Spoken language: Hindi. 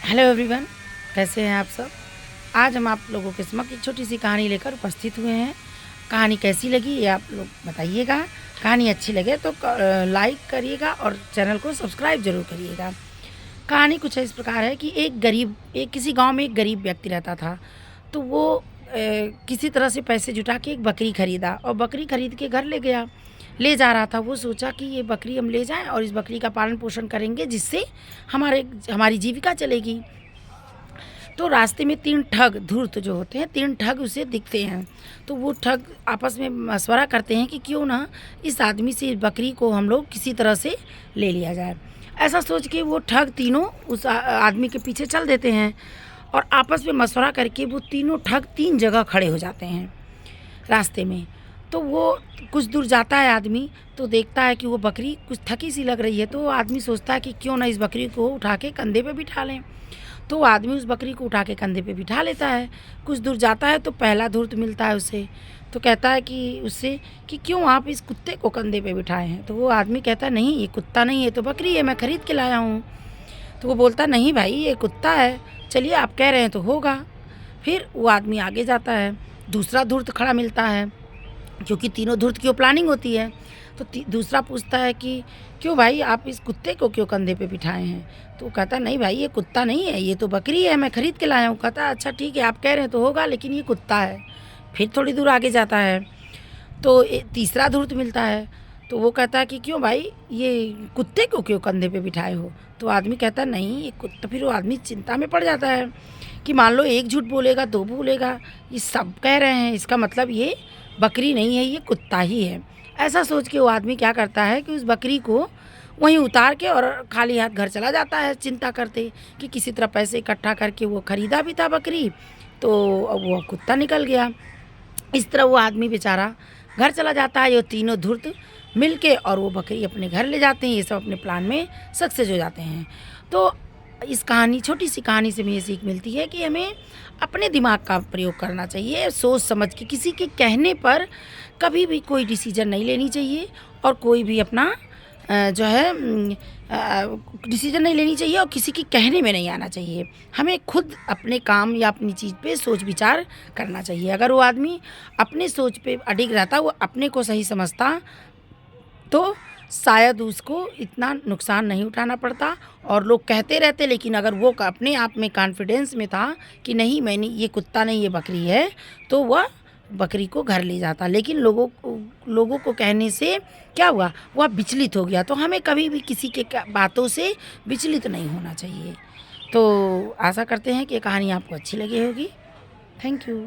हेलो एवरीवन, कैसे हैं आप सब। आज हम आप लोगों के समक्ष एक छोटी सी कहानी लेकर उपस्थित हुए हैं। कहानी कैसी लगी ये आप लोग बताइएगा। कहानी अच्छी लगे तो लाइक करिएगा और चैनल को सब्सक्राइब ज़रूर करिएगा। कहानी कुछ इस प्रकार है कि एक किसी गांव में एक गरीब व्यक्ति रहता था। तो वो किसी तरह से पैसे जुटा के एक बकरी ख़रीदा और बकरी ख़रीद के घर ले गया। ले जा रहा था, वो सोचा कि ये बकरी हम ले जाएं और इस बकरी का पालन पोषण करेंगे जिससे हमारी जीविका चलेगी। तो रास्ते में 3 ठग धूर्त जो होते हैं, 3 ठग उसे दिखते हैं। तो वो ठग आपस में मशवरा करते हैं कि क्यों ना इस आदमी से इस बकरी को हम लोग किसी तरह से ले लिया जाए। ऐसा सोच के वो ठग तीनों उस आदमी के पीछे चल देते हैं और आपस में मशवरा करके वो तीनों ठग 3 जगह खड़े हो जाते हैं रास्ते में। तो वो कुछ दूर जाता है आदमी, तो देखता है कि वो बकरी कुछ थकी सी लग रही है। तो वो आदमी सोचता है कि क्यों ना इस बकरी को उठा के कंधे पे बिठा लें। तो वो आदमी उस बकरी को उठा के कंधे पे बिठा लेता है। कुछ दूर जाता है तो पहला धूर्त मिलता है उसे। तो कहता है कि उससे कि क्यों आप इस कुत्ते को कंधे पे बिठाए हैं। तो वो आदमी कहता है नहीं, ये कुत्ता नहीं है, तो बकरी है, मैं ख़रीद के लाया हूँ। तो वो बोलता नहीं भाई, ये कुत्ता है, चलिए आप कह रहे हैं तो होगा। फिर वो आदमी आगे जाता है, दूसरा धूर्त खड़ा मिलता है, क्योंकि तीनों धूर्त की वो प्लानिंग होती है। तो दूसरा पूछता है कि क्यों भाई आप इस कुत्ते को क्यों कंधे पे बिठाए हैं। तो वो कहता नहीं भाई, ये कुत्ता नहीं है, ये तो बकरी है, मैं ख़रीद के लाया हूँ। कहता अच्छा ठीक है, आप कह रहे हैं तो होगा, लेकिन ये कुत्ता है। फिर थोड़ी दूर आगे जाता है तो तीसरा धूर्त मिलता है। तो वो कहता है कि क्यों भाई, ये कुत्ते को क्यों कंधे पे बिठाए हो। तो आदमी कहता है नहीं ये कुत्ता। फिर वो आदमी चिंता में पड़ जाता है कि मान लो एक झूठ बोलेगा, 2 बोलेगा, ये सब कह रहे हैं, इसका मतलब ये बकरी नहीं है, ये कुत्ता ही है। ऐसा सोच के वो आदमी क्या करता है कि उस बकरी को वहीं उतार के और खाली हाथ घर चला जाता है, चिंता करते कि किसी तरह पैसे इकट्ठा करके वो ख़रीदा भी था बकरी, तो अब वो कुत्ता निकल गया। इस तरह वो आदमी बेचारा घर चला जाता है। ये तीनों धूर्त मिल के और वो बकरी अपने घर ले जाते हैं। ये सब अपने प्लान में सक्सेस हो जाते हैं। तो इस कहानी, छोटी सी कहानी से हमें ये सीख मिलती है कि हमें अपने दिमाग का प्रयोग करना चाहिए, सोच समझ के। किसी के कहने पर कभी भी कोई डिसीजन नहीं लेनी चाहिए और कोई भी अपना जो है डिसीजन नहीं लेनी चाहिए और किसी के कहने में नहीं आना चाहिए। हमें खुद अपने काम या अपनी चीज़ पे सोच विचार करना चाहिए। अगर वो आदमी अपने सोच पे अडिग रहता, वो अपने को सही समझता, तो शायद उसको इतना नुकसान नहीं उठाना पड़ता और लोग कहते रहते। लेकिन अगर वो अपने आप में कॉन्फिडेंस में था कि नहीं, मैंने ये कुत्ता नहीं, ये बकरी है, तो वह बकरी को घर ले जाता। लेकिन लोगों को कहने से क्या हुआ, वह विचलित हो गया। तो हमें कभी भी किसी के बातों से विचलित नहीं होना चाहिए। तो आशा करते हैं कि ये कहानी आपको अच्छी लगी होगी। Thank you.